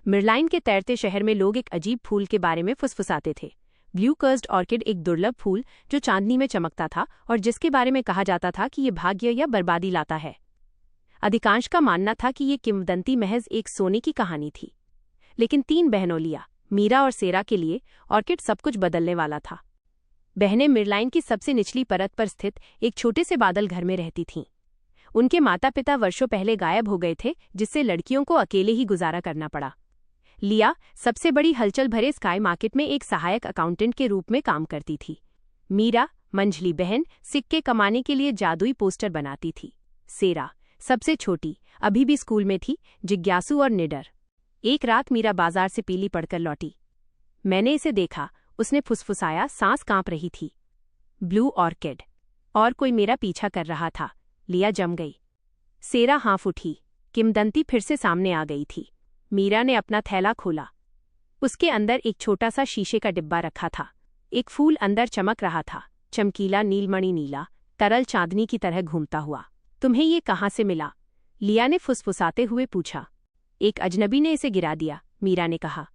मिरलाइन के तैरते शहर में लोग एक अजीब फूल के बारे में फुसफुसाते थे। ब्लू कर्स्ड ऑर्किड एक दुर्लभ फूल जो चांदनी में चमकता था और जिसके बारे में कहा जाता था कि ये भाग्य या बर्बादी लाता है। अधिकांश का मानना था कि ये किंवदंती महज एक सोने की कहानी थी, लेकिन 3 बहनों लिया, मीरा और सेरा के लिए ऑर्किड सब कुछ बदलने वाला था। बहनें मिरलाइन की सबसे निचली परत पर स्थित एक छोटे से बादल घर में रहती थीं। उनके माता पिता वर्षों पहले गायब हो गए थे, जिससे लड़कियों को अकेले ही गुजारा करना पड़ा। लिया सबसे बड़ी हलचल भरे स्काई मार्केट में एक सहायक अकाउंटेंट के रूप में काम करती थी। मीरा, मंझली बहन, सिक्के कमाने के लिए जादुई पोस्टर बनाती थी। सेरा, सबसे छोटी, अभी भी स्कूल में थी, जिज्ञासु और निडर। एक रात मीरा बाजार से पीली पड़कर लौटी। मैंने इसे देखा, उसने फुसफुसाया, सांस कांप रही थी। Blue orchid. और कोई मेरा पीछा कर रहा था। लिया जम गई। सेरा हाँफ उठी। किंवदंती फिर से सामने आ गई थी। मीरा ने अपना थैला खोला। उसके अंदर एक छोटा सा शीशे का डिब्बा रखा था। एक फूल अंदर चमक रहा था, चमकीला नीलमणि नीला, तरल चांदनी की तरह घूमता हुआ। तुम्हें ये कहाँ से मिला? लिया ने फुसफुसाते हुए पूछा। एक अजनबी ने इसे गिरा दिया, मीरा ने कहा।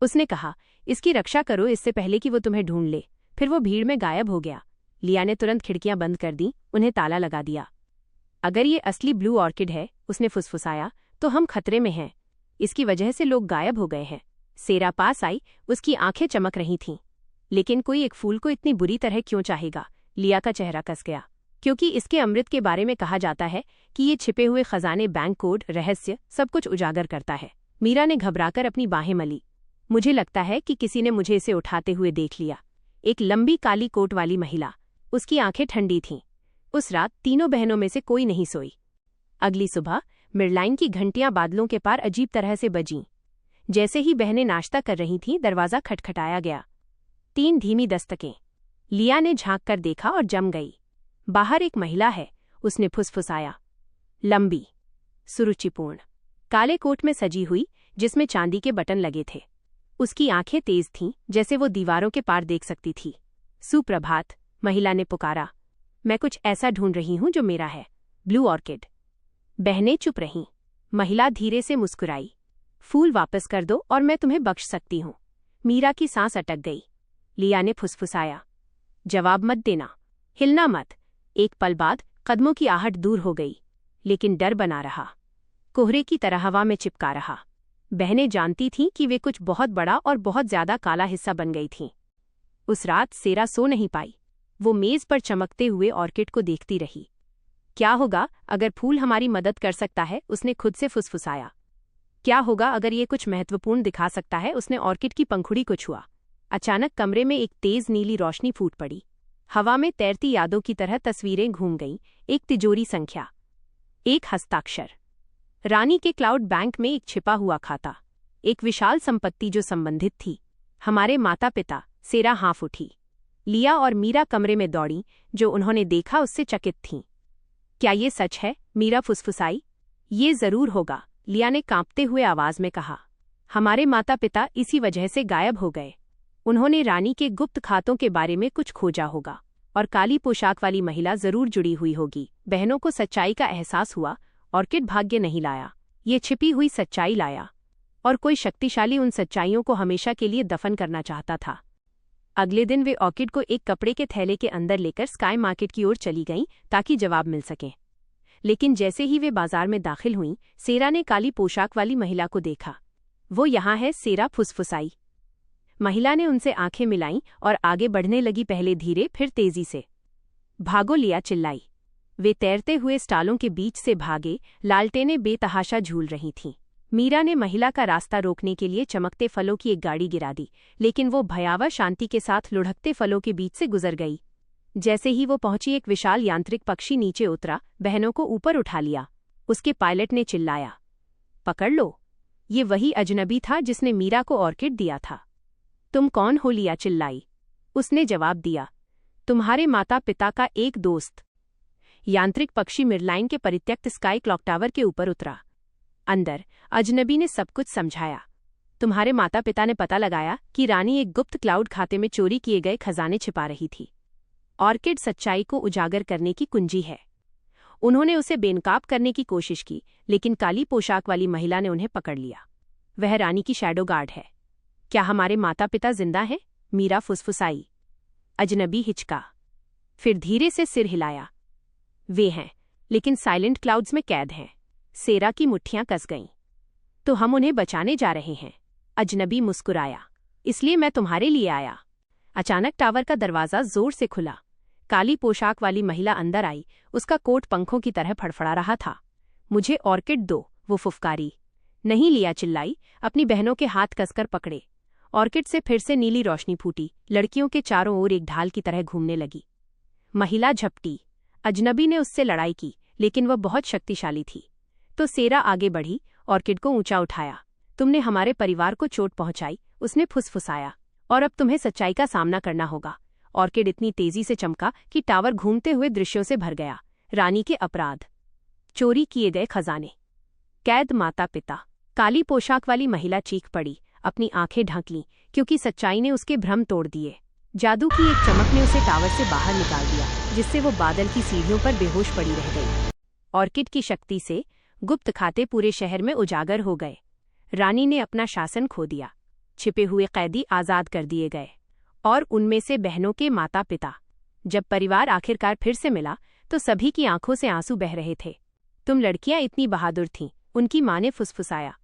उसने कहा, इसकी रक्षा करो इससे पहले कि वो तुम्हें ढूंढ ले। फिर वो भीड़ में गायब हो गया। लिया ने तुरंत खिड़कियां बंद कर दी, उन्हें ताला लगा दिया। अगर ये असली ब्लू ऑर्किड है, उसने फुसफुसाया, तो हम खतरे में हैं। इसकी वजह से लोग गायब हो गए हैं। सेरा पास आई, उसकी आंखें चमक रही थीं। लेकिन कोई एक फूल को इतनी बुरी तरह क्यों चाहेगा? लिया का चेहरा कस गया। क्योंकि इसके अमृत के बारे में कहा जाता है कि ये छिपे हुए खजाने, बैंक कोड, रहस्य सब कुछ उजागर करता है। मीरा ने घबराकर अपनी बाहें मली। मुझे लगता है कि किसी ने मुझे इसे उठाते हुए देख लिया। एक लंबी काली कोट वाली महिला, उसकी आंखें ठंडी थीं। उस रात तीनों बहनों में से कोई नहीं सोई। अगली सुबह मिरलाइन की घंटियां बादलों के पार अजीब तरह से बजीं। जैसे ही बहनें नाश्ता कर रही थीं, दरवाजा खटखटाया गया। 3 धीमी दस्तकें। लिया ने झांक कर देखा और जम गई। बाहर एक महिला है, उसने फुसफुसाया। लंबी, सुरुचिपूर्ण, काले कोट में सजी हुई, जिसमें चांदी के बटन लगे थे। उसकी आंखें तेज थीं, जैसे वो दीवारों के पार देख सकती थी। सुप्रभात, महिला ने पुकारा। मैं कुछ ऐसा ढूंढ रही हूं जो मेरा है, ब्लू ऑर्किड। बहनें चुप रहीं। महिला धीरे से मुस्कुराई। फूल वापस कर दो और मैं तुम्हें बख्श सकती हूं। मीरा की सांस अटक गई। लिया ने फुसफुसाया। जवाब मत देना, हिलना मत। एक पल बाद कदमों की आहट दूर हो गई, लेकिन डर बना रहा, कोहरे की तरह हवा में चिपका रहा। बहनें जानती थीं कि वे कुछ बहुत बड़ा और बहुत ज्यादा काला हिस्सा बन गई थीं। उस रात सेरा सो नहीं पाई। वो मेज पर चमकते हुए ऑर्किड को देखती रही। क्या होगा अगर फूल हमारी मदद कर सकता है? उसने खुद से फुसफुसाया। क्या होगा अगर ये कुछ महत्वपूर्ण दिखा सकता है? उसने ऑर्किड की पंखुड़ी को छुआ। अचानक कमरे में एक तेज नीली रोशनी फूट पड़ी। हवा में तैरती यादों की तरह तस्वीरें घूम गईं। एक तिजोरी संख्या, एक हस्ताक्षर, रानी के क्लाउड बैंक में एक छिपा हुआ खाता, एक विशाल संपत्ति जो संबंधित थी। हमारे माता पिता। सेरा हाँफ उठी। लिया और मीरा कमरे में दौड़ी। जो उन्होंने देखा उससे चकित थीं। क्या ये सच है? मीरा फुसफुसाई। ये जरूर होगा, लिया ने कांपते हुए आवाज में कहा। हमारे माता पिता इसी वजह से गायब हो गए। उन्होंने रानी के गुप्त खातों के बारे में कुछ खोजा होगा, और काली पोशाक वाली महिला जरूर जुड़ी हुई होगी। बहनों को सच्चाई का एहसास हुआ। ऑर्किड भाग्य नहीं लाया, ये छिपी हुई सच्चाई लाया, और कोई शक्तिशाली उन सच्चाइयों को हमेशा के लिए दफन करना चाहता था। अगले दिन वे ऑर्किड को एक कपड़े के थैले के अंदर लेकर स्काई मार्केट की ओर चली गईं ताकि जवाब मिल सके। लेकिन जैसे ही वे बाजार में दाखिल हुईं, सेरा ने काली पोशाक वाली महिला को देखा। वो यहाँ है, सेरा फुसफुसाई। महिला ने उनसे आंखें मिलाईं और आगे बढ़ने लगी, पहले धीरे फिर तेजी से। भागो, लिया चिल्लाई। वे तैरते हुए स्टालों के बीच से भागे। लालटेनें बेतहाशा झूल रही थीं। मीरा ने महिला का रास्ता रोकने के लिए चमकते फलों की एक गाड़ी गिरा दी, लेकिन वो भयावह शांति के साथ लुढ़कते फलों के बीच से गुजर गई। जैसे ही वो पहुंची, एक विशाल यांत्रिक पक्षी नीचे उतरा, बहनों को ऊपर उठा लिया। उसके पायलट ने चिल्लाया, पकड़ लो। ये वही अजनबी था जिसने मीरा को ऑर्किड दिया था। तुम कौन हो? लिया चिल्लाई। उसने जवाब दिया, तुम्हारे माता पिता का एक दोस्त। यांत्रिक पक्षी मिरलाइन के परित्यक्त स्काई क्लॉक टावर के ऊपर उतरा। अंदर अजनबी ने सब कुछ समझाया। तुम्हारे माता पिता ने पता लगाया कि रानी एक गुप्त क्लाउड खाते में चोरी किए गए खजाने छिपा रही थी। ऑर्किड सच्चाई को उजागर करने की कुंजी है। उन्होंने उसे बेनकाब करने की कोशिश की, लेकिन काली पोशाक वाली महिला ने उन्हें पकड़ लिया। वह रानी की शैडो गार्ड है। क्या हमारे माता पिता जिंदा हैं? मीरा फुसफुसाई। अजनबी हिचका, फिर धीरे से सिर हिलाया। वे हैं, लेकिन साइलेंट क्लाउड्स में कैद हैं। सेरा की मुट्ठियां कस गईं। तो हम उन्हें बचाने जा रहे हैं। अजनबी मुस्कुराया। इसलिए मैं तुम्हारे लिए आया। अचानक टावर का दरवाजा जोर से खुला। काली पोशाक वाली महिला अंदर आई। उसका कोट पंखों की तरह फड़फड़ा रहा था। मुझे ऑर्किड दो, वो फुफकारी। नहीं लिया, चिल्लाई। अपनी बहनों के हाथ कसकर पकड़े। ऑर्किड से फिर से नीली रोशनी फूटी, लड़कियों के चारों ओर एक ढाल की तरह घूमने लगी। महिला झपटी। अजनबी ने उससे लड़ाई की, लेकिन वह बहुत शक्तिशाली थी। तो सेरा आगे बढ़ी, ऑर्किड को ऊंचा उठाया। तुमने हमारे परिवार को चोट पहुंचाई, उसने फुसफुसाया, और अब तुम्हें सच्चाई का सामना करना होगा। ऑर्किड इतनी तेजी से चमका कि टावर घूमते हुए दृश्यों से भर गया। रानी के अपराध, चोरी किए गए खजाने, कैद माता पिता। काली पोशाक वाली महिला चीख पड़ी, अपनी आंखें ढक लीं, क्योंकि सच्चाई ने उसके भ्रम तोड़ दिए। जादू की एक चमक ने उसे टावर से बाहर निकाल दिया, जिससे वो बादल की सीढ़ियों पर बेहोश पड़ी रह गई। ऑर्किड की शक्ति से गुप्त खाते पूरे शहर में उजागर हो गए। रानी ने अपना शासन खो दिया। छिपे हुए कैदी आजाद कर दिए गए, और उनमें से बहनों के माता पिता। जब परिवार आखिरकार फिर से मिला, तो सभी की आंखों से आंसू बह रहे थे। तुम लड़कियां इतनी बहादुर थीं, उनकी मां ने फुसफुसाया।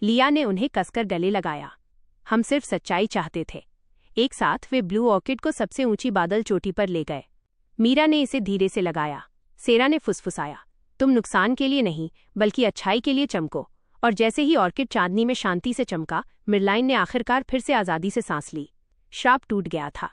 लिया ने उन्हें कसकर गले लगाया। हम सिर्फ सच्चाई चाहते थे। एक साथ वे ब्लू ऑर्किड को सबसे ऊंची बादल चोटी पर ले गए। मीरा ने इसे धीरे से लगाया। सेरा ने फुसफुसाया, तुम नुकसान के लिए नहीं, बल्कि अच्छाई के लिए चमको। और जैसे ही ऑर्किड चांदनी में शांति से चमका, मिरलाइन ने आखिरकार फिर से आजादी से सांस ली। श्राप टूट गया था।